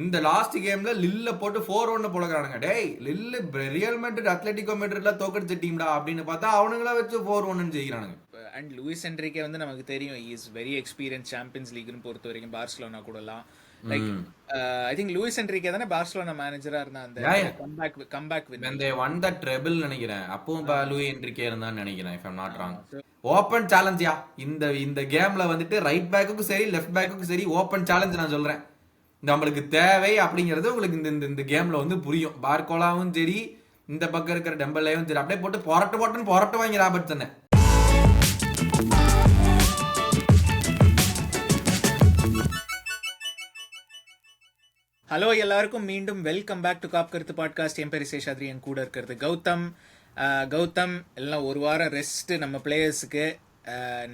இந்த லாஸ்ட் கேம்ல லில்ல போட்டு 4-1 போலக்கிறானுங்க. டேய் லில்லு ரியல் மேட்ரிட் அத்லெட்டிகோ மேட்ரிட்ல தோக்கடிச்ச டீம்டா அப்படின்னு பார்த்தா அவனுங்கள வச்சு 4-1 ஜெயிக்கிறானுங்க. அண்ட் லூயிஸ் என்ரிகே வந்து நமக்கு தெரியும் இஸ் வெரி எக்ஸ்பீரியன்ஸ் சாம்பியன்ஸ் லீக்னு பொறுத்த வரைக்கும் பார்சிலோனா கூடலாம். Like I think Luis Enrique தானே பார்சிலோனா மேனேஜரா இருந்தா அந்த comeback when they won the treble நினைக்கிறேன். அப்பவும் லூயிஸ் என்ரிகே இருந்தான்னு நினைக்கிறேன் if I'm not wrong. Open சேலஞ்சியா இந்த இந்த கேம்ல வந்துட்டு ரைட் பேக்குக்கும் சரி லெஃப்ட் பேக்குக்கும் சரி ஓபன் சேலஞ்ச் நான் சொல்றேன். நம்மளுக்கு தேவை அப்படிங்கிறது உங்களுக்கு இந்த இந்த கேம்ல வந்து புரியும். பார்கோலாவும் சரி இந்த பக்கம் இருக்கிற டெம்பல்லையும் சரி அப்படியே போட்டு பொரட்டு வாங்கி ராபர்ட்சன். ஹலோ எல்லாருக்கும் மீண்டும் வெல்கம் பேக் டு காப் கருத்து பாட்காஸ்ட். என் பேர் சேஷாத்ரி, என் கூட இருக்கிறது கௌதம். எல்லாம் ஒரு வாரம் ரெஸ்ட் நம்ம பிளேயர்ஸுக்கு.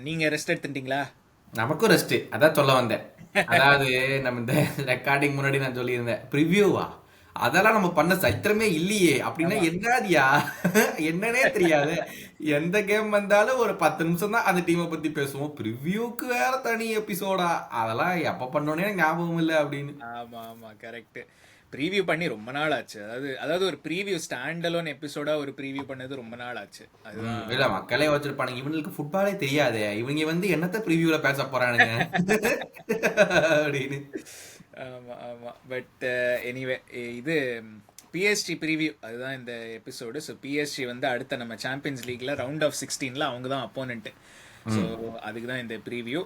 நீங்க ரெஸ்ட் எடுத்துட்டீங்களா? நமக்கும் ரெஸ்ட், அதான் சொல்ல வந்தேன். அதாவது நம்ம இந்த ரெக்கார்டிங் முன்னாடி நான் சொல்லியிருந்தேன் ப்ரிவியூவா அதெல்லாம் நம்ம பண்ண சரித்திரமே இல்லையே அப்படின்னா என்னதியா என்னன்னே தெரியாது. எந்த கேம் வந்தாலும் ஒரு 10 நிமிஷம் தான் அந்த டீமை பத்தி பேசுவோம். ப்ரிவியூக்கு வேற தனி எபிசோடா, அதெல்லாம் எப்ப பண்ணோன்னே ஞாபகம் இல்லை அப்படின்னு. ஆமா கரெக்ட். ப்ரீவியூ பண்ணி ரொம்ப நாள் ஆச்சு. அதாவது ஒரு ப்ரீவியூ ஸ்டாண்டலோன் எபிசோடா ஒரு ப்ரீவியூ பண்ணது ரொம்ப நாள் ஆச்சு. அதுதான் இல்ல மக்களே வச்சிருப்பானுங்க, இவங்களுக்கு ஃபுட்பாலே தெரியாது, இவங்க வந்து என்னத்த ப்ரிவியூல பேச போறானுங்க அப்படின்னு. ஆமா பட் எனிவே இது பிஎஸ்ஜி ப்ரீவியூ, அதுதான் இந்த எபிசோடு. ஸோ பிஎஸ்ஜி வந்து அடுத்த நம்ம சாம்பியன்ஸ் லீக்ல ரவுண்ட் ஆஃப் 16ல அவங்க தான் அப்போனன்ட்டு. ஸோ அதுக்கு தான் இந்த ப்ரீவியூ.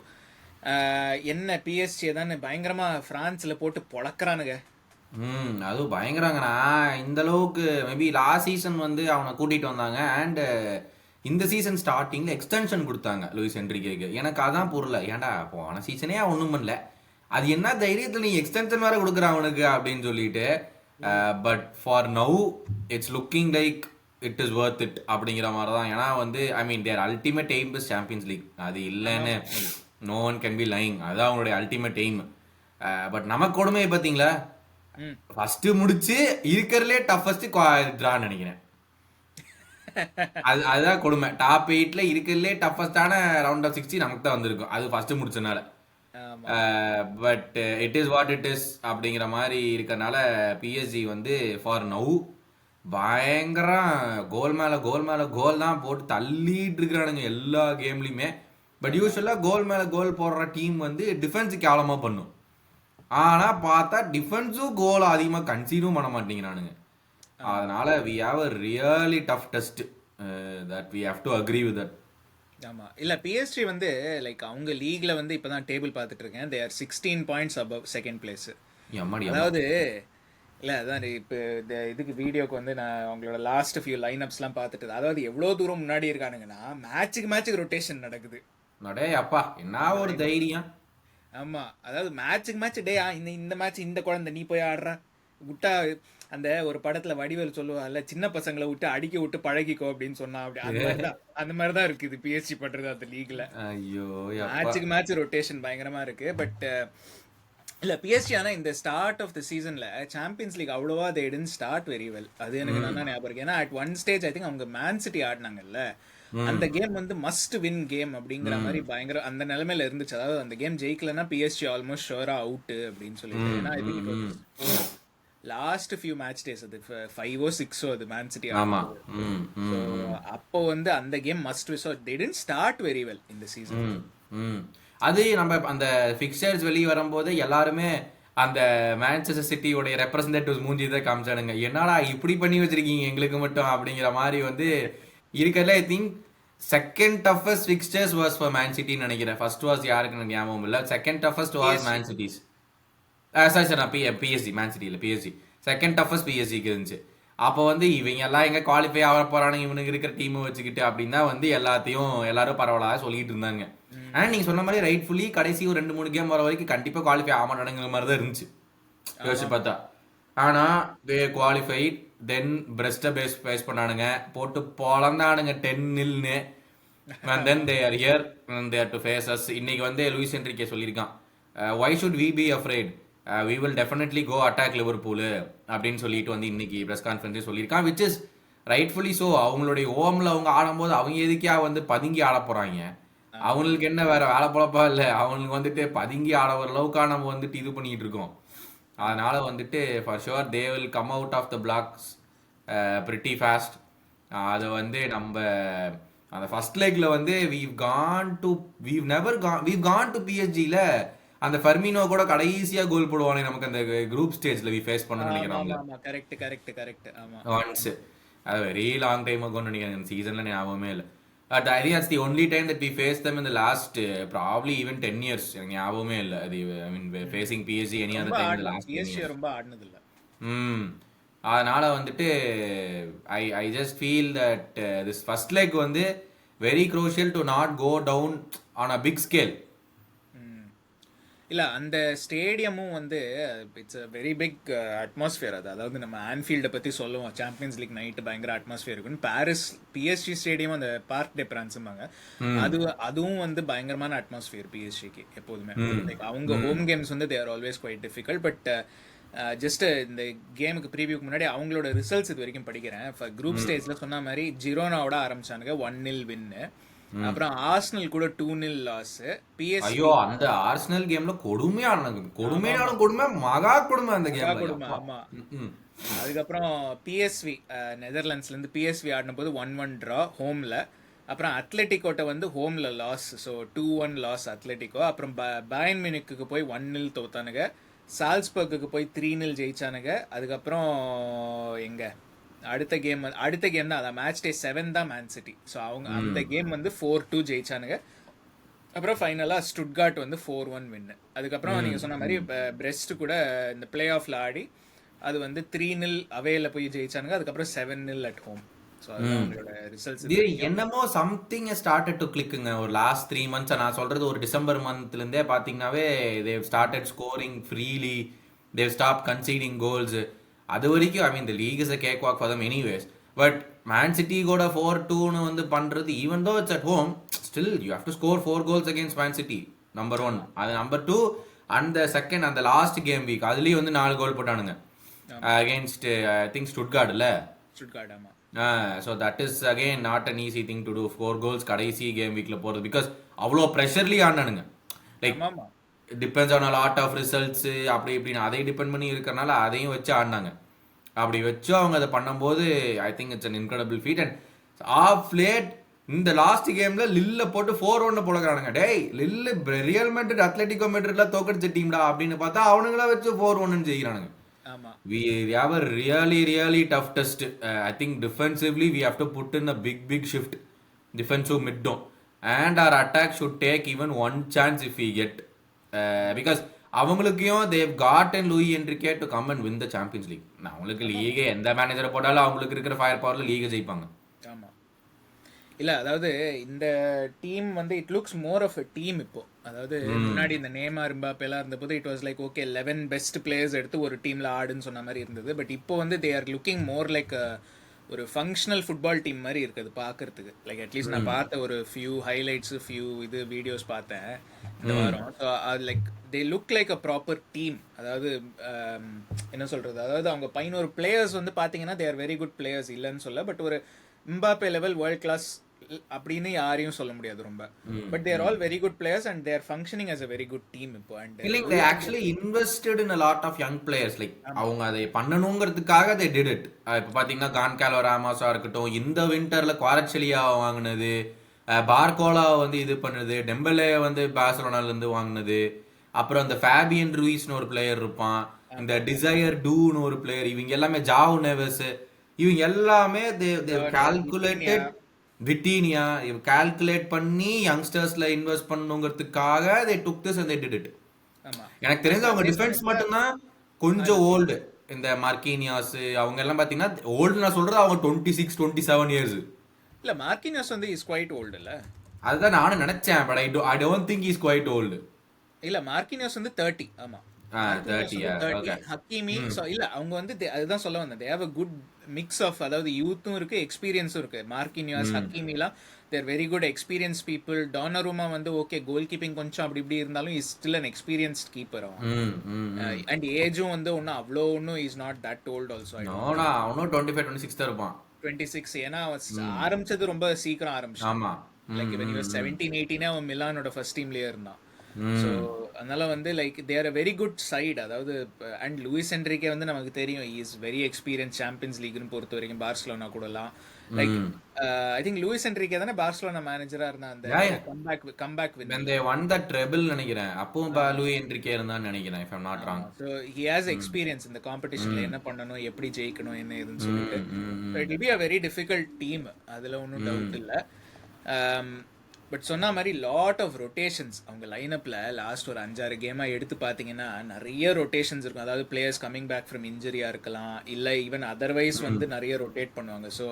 என்ன பிஎஸ்ஜி தானே பயங்கரமா பிரான்ஸ்ல போட்டு பொழக்கிறானுங்க. அதுவும் பயங்கரங்கண்ணா. இந்த அளவுக்கு மேபி லாஸ்ட் சீசன் வந்து அவனை கூட்டிட்டு வந்தாங்க அண்ட் இந்த சீசன் ஸ்டார்டிங்ல எக்ஸ்டென்ஷன் கொடுத்தாங்க லூயிஸ் என்ரிகேக்கு. எனக்கு அதான் புரியல, ஏன்டா போன சீசனே ஒன்றும் பண்ணல, அது என்ன தைரியத்தில் நீ எக்ஸ்டென்ஷன் வேற கொடுக்குற அவனுக்கு அப்படின்னு சொல்லிட்டு. But for now it's looking like it is worth it அப்படிங்கிற மாதிரி தான். ஏன்னா வந்து I mean their ultimate aim is Champions League, அது இல்லைன்னு no one can be lying, அதுதான் அவங்களுடைய அல்டிமேட் எய்ம். பட் நமக்கு கொடுமையை பார்த்தீங்களா, ஃபர்ஸ்ட் முடிச்சு இருக்கிறதுலே டஃபஸ்ட் ட்ரா நினைக்கிறேன். அதுதான் கொடுமை. டாப் 8ல இருக்கிறதுலே டஃபஸ்டான ரவுண்ட் ஆஃப் 16 நமக்கு தான் வந்திருக்கும், அது ஃபர்ஸ்ட் முடிச்சனால. But it is what it is அப்படிங்கிற மாதிரி இருக்கனால பிஎஸ்ஜி வந்து ஃபார் நவ் பயங்கரம் கோல் மேல கோல் தான் போட்டு தள்ளிட்டு இருக்கிறானுங்க எல்லா கேம்லயுமே. பட் யூஸ்வலா கோல் மேல கோல் போடுற டீம் வந்து டிஃபென்ஸ் கேவலமா பண்ணும். ஆனா பார்த்தா டிஃபென்ஸும் கோல் அதிகமாக கன்சீடும் பண்ண மாட்டேங்கிறானுங்க. அதனால we have a really tough test that we have to agree with that. ஆமா இல்ல பிஎஸ்ஜி வந்து லைக் அவங்க லீக்ல வந்து இப்பதான் டேபிள் பார்த்துட்டு இருக்கேன். They are 16 points above second place. அதாவது இல்ல அதான் இப்போ இதுக்கு வீடியோக்கு வந்து நான் அவங்களோட லாஸ்ட் ஃபியூ லைன் அப்ஸ்லாம் பார்த்துட்டு, அதாவது எவ்வளோ தூரம் முன்னாடி இருக்கானுங்கன்னா மேட்சுக்கு ரொட்டேஷன் நடக்குது. நடே அப்பா என்ன ஒரு தைரியம். ஆமா அதாவது மேட்சுக்கு டே இந்த மேட்ச் இந்த குழந்தை நீ போய் ஆடுற விட்டா, அந்த ஒரு படத்துல வடிவேல் சொல்லுவாங்கல்ல, சின்ன பசங்களை விட்டு அடிக்க விட்டு பழகிக்கோ அப்படின்னு சொன்னா, அப்படி அந்த மாதிரிதான் இருக்கு இது பிஎஸ்சி பண்றது அந்த லீக்ல. ஐயோ மேட்சுக்கு ரொட்டேஷன் பயங்கரமா இருக்கு. பட் இல்ல பிஎஸ்சி ஆனா இந்த ஸ்டார்ட் ஆஃப் த சீசன்ல சாம்பியன்ஸ் லீக் அவ்வளவா தே டிட்ன்ட் ஸ்டார்ட் வெரி வெல். அது எனக்கு நல்லா ஞாபகம் இருக்கு. ஏன்னா at one stage I think அவங்க மேன் சிட்டி ஆடினாங்கல்ல, அந்த கேம் வந்து மஸ்ட் வின் கேம் அப்படிங்கிற மாதிரி பயங்கர அந்த நிலைமையில இருந்துச்சு. அதாவது அந்த கேம் ஜெயிக்கலன்னா பிஎஸ்ஜி ஆல்மோஸ்ட் ஷோரா அவுட் அப்படின்னு சொல்லிட்டு. ஏன்னா I think last few match days அது 5 or 6 அது மேன் சிட்டி. அப்போ வந்து அந்த game must win. So they didn't start very well இந்த சீசன். அது நம்ம அந்த ஃபிக்சர்ஸ் வெளியே வரும்போது எல்லாருமே அந்த மான்செஸ்டர் சிட்டியோடைய ரெப்ரசன்டேட்டிவ்ஸ் மூஞ்சி தான் காமிச்சானுங்க, என்னடா இப்படி பண்ணி வச்சிருக்கீங்க எங்களுக்கு மட்டும் அப்படிங்கிற மாதிரி வந்து இருக்கிறதுல. I think second toughest fixtures was for Man சிட்டின்னு நினைக்கிறேன். ஃபர்ஸ்ட் வாஸ் யாருக்கு ஞாபகம் இல்லை. Second toughest was Man City's. Sorry நான் பிஎஸ்சி மேன் சிட்டி இல்லை பிஎஸ்சி. செகண்ட் டஃபஸ்ட் பிஎஸ்சிக்கு இருந்துச்சு. அப்போ வந்து இவங்க எல்லாம் எங்க குவாலிஃபை ஆக போறானுங்க இவனுக்கு இருக்கிற டீமை வச்சுக்கிட்டு அப்படின்னா வந்து எல்லாரும் பரவலாக சொல்லிட்டு இருந்தாங்க. ஆனா நீங்க சொன்ன மாதிரி ரைட்ஃபுல்லி கடைசி ஒரு 2-3 கேம் வர வரைக்கும் கண்டிப்பா குவாலிஃபை ஆக மாட்டானுங்கிற மாதிரி தான் இருந்துச்சு யோசிச்சு பார்த்தா. ஆனா தே குவாலிஃபைட், தென் பிரெஸ்ட பேஸ் பண்ணானுங்க, போட்டு பொழந்தானுங்க 10-0. and then they are here and they are to face us. இன்னைக்கு வந்து லூயிஸ் என்ரிகே சொல்லியிருக்கான், why should we be afraid, we will definitely go attack Liverpool அப்படின்னு சொல்லிட்டு வந்து இன்னைக்கு பிரஸ் கான்ஃபரன்ஸே சொல்லியிருக்கான். Which is rightfully so. அவங்களுடைய ஓம்ல அவங்க ஆடும்போது அவங்க எதுக்கா வந்து பதுங்கி ஆட போறாங்க, அவங்களுக்கு என்ன வேற வேலை பொழப்பா இல்லை, அவங்களுக்கு வந்துட்டு பதுங்கி ஆட ஒரு அளவுக்கா நம்ம வந்துட்டு இது பண்ணிட்டு இருக்கோம். அதனால வந்துட்டு for sure they will come out of the blocks pretty fast. அது வந்து நம்ம அந்த ஃபர்ஸ்ட் லெக்ல வந்து வீவ் கான் டு பிஎஸ்ஜில அந்த ஃபெர்மினோ கூட கடைசியா கோல் போடுவானே நமக்கு அந்த குரூப் ஸ்டேஜ்ல வி ஃபேஸ் பண்ண ஆமா நினைக்கிறேன் ஆமா அவங்கள ஆமா, கரெக்ட் கரெக்ட் கரெக்ட். ஆமா ஒன்ஸ். அது வெரி லாங் டைம் அகோன்னு நினைக்கிறேன், இந்த சீசன்ல ஞாபகமே இல்லை. But I think that's the only time that we face them in the last probably even 10 years. எனக்கு ஞாபகமே இல்லை அது. I mean facing PSG any ரொம்ப அதர் டைம் இன் தி ஆடணும், லாஸ்ட் 10 பிஎஸ்சி இயர்ஸ். ரொம்ப ஆடினது இல்ல. ம். அதனால வந்துட்டு I just feel that this first leg வந்து very crucial to not go down on a big scale. இல்ல அந்த ஸ்டேடியமும் வந்து it's a very big atmosphere. அது அதாவது நம்ம ஆன்ஃபீல்டை பத்தி சொல்லுவோம், சாம்பியன்ஸ் லீக் நைட்டு பயங்கர அட்மாஸ்பியர் இருக்குன்னு. பாரிஸ் பிஎஸ்ஜி ஸ்டேடியம் அந்த பார்க் டே பிரான்ஸும்பாங்க, அதுவும் வந்து பயங்கரமான அட்மாஸ்பியர் பிஎஸ்ஜிக்கு எப்போதுமே. Like, அவங்க ஹோம் கேம்ஸ் வந்து they're always quite difficult. But just இந்த கேமுக்கு ப்ரீவியூக்கு முன்னாடி அவங்களோட ரிசல்ட்ஸ் இது வரைக்கும் படிக்கிறேன். குரூப் ஸ்டேஜ்ல சொன்ன மாதிரி ஜிரோனாவோட ஆரம்பிச்சானுங்க 1-0 வின்னு. அப்புறம் ஆர்சனல் கூட 2-0 லாஸ். பிஎஸ்ஜி ஐயோ அந்த ஆர்சனல் கேம்ல கொடுமையான கொடுமை மகா கொடுமை அந்த கொடுமை. கேம்ல. ஆமா. அதுக்கப்புறம் பிஎஸ்வி நெதர்லாண்ட்ஸ்ல இருந்து பிஎஸ்வி ஆடின போது 1-1 டிரா ஹோம்ல. அப்புறம் அத்லெட்டிகோட்ட வந்து ஹோம்ல லாஸ், ஸோ 2-1 லாஸ் அத்லெட்டிகோ. அப்புறம் பயர்ன் மியூனிக்கு போய் 1-0 தோத்தானுங்க. சால்ஸ்பர்க்கு போய் 3-0 ஜெயிச்சானுங்க. அதுக்கப்புறம் எங்க அடுத்த கேம் தான், அதான் மேட்ச் டே 7 தான் மேன் சிட்டி. ஸோ அவங்க அந்த கேம் வந்து 4-2 ஜெயிச்சானுங்க. அப்புறம் ஃபைனலாக ஸ்டுட்கார்ட் வந்து 4-1 வின்னு. அதுக்கப்புறம் நீங்கள் சொன்ன மாதிரி பிரெஸ்ட் கூட இந்த பிளே ஆஃப்ல ஆடி அது வந்து 3-0 அவேல போய் ஜெயிச்சானுங்க. அதுக்கப்புறம் 7-0 அட் ஹோம். ஸோ அதுதான் அவங்களோட ரிசல்ட்ஸ். என்னமோ சம்திங் ஸ்டார்டட் டு கிளிக்குங்க ஒரு லாஸ்ட் 3 months. நான் சொல்றது ஒரு டிசம்பர் மந்த்ல இருந்தே பாத்தீங்கன்னாவே they started scoring freely, they stop conceding goals. அது வரைக்கும் I mean the league is a cake walk for them anyways. But Man City கூட 4-2 வந்து பண்றது, even though it's at home, still you have to score 4 goals against Man City. Number 1 அது. Number 2 அந்த second அந்த last game week அதுலயும் வந்து 4 goal போட்டானுங்க against I think Stuttgart இல்ல. ஸ்டுட்கார்ட் ஆமா. So that is again not an easy thing to do 4 goals கடைசி game வீக்ல போறது. பிகாஸ் அவ்வளோ ப்ரெஷர்லி ஆனானுங்க. Like depends on lot of results அப்படி இப்படின்னு அதை டிபெண்ட் பண்ணி இருக்கிறனால அதையும் வச்சு ஆடினாங்க. அப்படி வச்சு அவங்க அதை பண்ணும்போது I think it's an incredible feat. And of late இந்த லாஸ்ட் கேம்ல லில்ல போட்டு 4-1 போலக்கிறானுங்க. டேய் லில்லு ரியல் மேட்ரிட் அத்லெட்டிகோ மேட்ரிட்லாம் தோக்கடிச்ச டீம்டா அப்படின்னு பார்த்தா அவனுங்களா வச்சு 4-1 ஜெயிக்கிறானுங்க. We have a really tough test. I think defensively we have to put in a big shift, defensive mid down, and our attack should take even one chance if we get, because அவங்களுக்கும் they've gotten Luis Enrique to come and win the Champions League. நான் அவங்களுக்கு league எந்த மேனேஜரை போட்டாலும் அவங்களுக்கு இருக்கிற fire பவர்ல league ஜெயிப்பாங்க. ஆமா. இல்ல அதாவது இந்த டீம் வந்து it looks more of a team இப்போ. அதாவது முன்னாடி இந்த நேமார் எம்பாப்பேலாம் இருந்தபோது it was like okay 11 best players எடுத்து ஒரு டீம்ல ஆடுன்னு சொன்ன மாதிரி இருந்தது. பட் இப்போ வந்து they are looking more like ஒரு ஃபங்க்ஷனல் ஃபுட்பால் டீம் மாதிரி இருக்குது பார்க்கறதுக்கு. லைக் அட்லீஸ்ட் நான் பார்த்த ஒரு ஃபியூ ஹைலைட்ஸ் ஃபியூ இது வீடியோஸ் பார்த்தேன் இந்த வாரம். ஸோ அது like they look like a proper team. அதாவது என்ன சொல்றது, அதாவது அவங்க 11 பிளேயர்ஸ் வந்து பார்த்தீங்கன்னா they are very good players இல்லைன்னு சொல்ல. பட் ஒரு எம்பாப்பே லெவல் வேர்ல்ட் கிளாஸ் அப்படின்னு யாரையும் சொல்ல முடியாது ரொம்ப. But they are all very good players and they are functioning as a very good team இப்போ. And they actually invested in a lot of young players. like அவங்க அதை பண்ணணுங்கிறதுக்காக they did it. இப்போ பாத்தீங்கன்னா கான்காலோ ராமாஸா இருக்கட்டும், இந்த விண்டர்ல குவாரட்செலியா வாங்கினது, பார்கோலா வந்து இது பண்ணுது, டெம்பலே வந்து பார்சலோனால இருந்து வாங்கினது, அப்புறம் இந்த ஃபேபியன் ரூயிஸ்னு ஒரு பிளேயர் இருப்பான், இந்த டிசையர் டூன்னு ஒரு பிளேயர், இவங்க எல்லாமே ஜாவ் நெவஸ், இவங்க எல்லாமே கால்குலேட்டட் விட்டீனியா கால்குலேட் பண்ணி யங்ஸ்டர்ஸ்ல invest பண்ணுங்கிறதுக்காக they took this and they did it. எனக்கு தெரிஞ்ச அவங்க டிஃபென்ஸ் மட்டும்தான் கொஞ்சம் ஓல்டு. இந்த மார்க்கினியாஸ் அவங்க எல்லாம் பாத்தீங்கன்னா ஓல்டு. நான் சொல்றது அவங்க 26-27 இயர்ஸ். இல்ல மார்க்கினியாஸ் வந்து இஸ் குவைட் ஓல்டு இல்ல. அதுதான் நானும் நினைச்சேன். But I don't think is quite old. இல்ல மார்க்கினியாஸ் வந்து 30. ஆமா 30. ஹக்கீமி இல்ல அவங்க வந்து அதுதான் சொல்ல வந்தேன். they have a good mix of, அதாவது யூத்தும் இருக்கு எக்ஸ்பீரியன்ஸும் இருக்கு. மார்க்கினியாஸ் ஹக்கீமிலாம் they are very good experienced people. டானருமா வந்து ஓகே கோல் கீப்பிங் கொஞ்சம் அப்படி இப்படி இருந்தாலும் is still an experienced keeper. And ஏஜும் வந்து ஒன்னும் அவ்வளோ ஒன்னும் is not that old also. அவனும் 25-26 தான் இருப்பான். 26. ஏன்னா ஆரம்பிச்சது ரொம்ப சீக்கிரம் ஆரம்பிச்சான். ஆமா. லைக் when he was 17-18 அவன் மிலானோட ஃபர்ஸ்ட் டீம்லயே இருந்தான். ஸோ அதனால வந்து like there a very good side. அதாவது அண்ட் லூயிஸ் என்ரிகே வந்து நமக்கு தெரியும் இஸ் வெரி எக்ஸ்பீரியன்ஸ் சாம்பியன்ஸ் லீக்னு பொறுத்த வரைக்கும் பார்சலோனா கூடலாம். Like I think Luis Enrique தானே பார்சலோனா மேனேஜரா இருந்தா அந்த comeback win. when they won the treble நினைக்கிறேன் அப்பவும் லூயி என்ரிகே இருந்தான்னு நினைக்கிறேன் if I'm not wrong. So he has experience இந்த காம்படிஷன்ல என்ன பண்ணணும், எப்படி ஜெயிக்கணும், என்ன ஏதுன்னு சொல்லிட்டு. It will be a very difficult team, அதுல ஒன்றும் டவுட் இல்லை. பட் சொன்ன மாதிரி லாட் ஆஃப் ரொட்டேஷன்ஸ் அவங்க லைனப்பில் லாஸ்ட் ஒரு 5-6 கேமாக எடுத்து பார்த்தீங்கன்னா நிறைய ரொட்டேஷன்ஸ் இருக்கும். அதாவது பிளேயர்ஸ் கம்மிங் பேக் ஃப்ரம் இன்ஜுரியாக இருக்கலாம், இல்லை ஈவன் அதர்வைஸ் வந்து நிறைய ரொட்டேட் பண்ணுவாங்க. ஸோ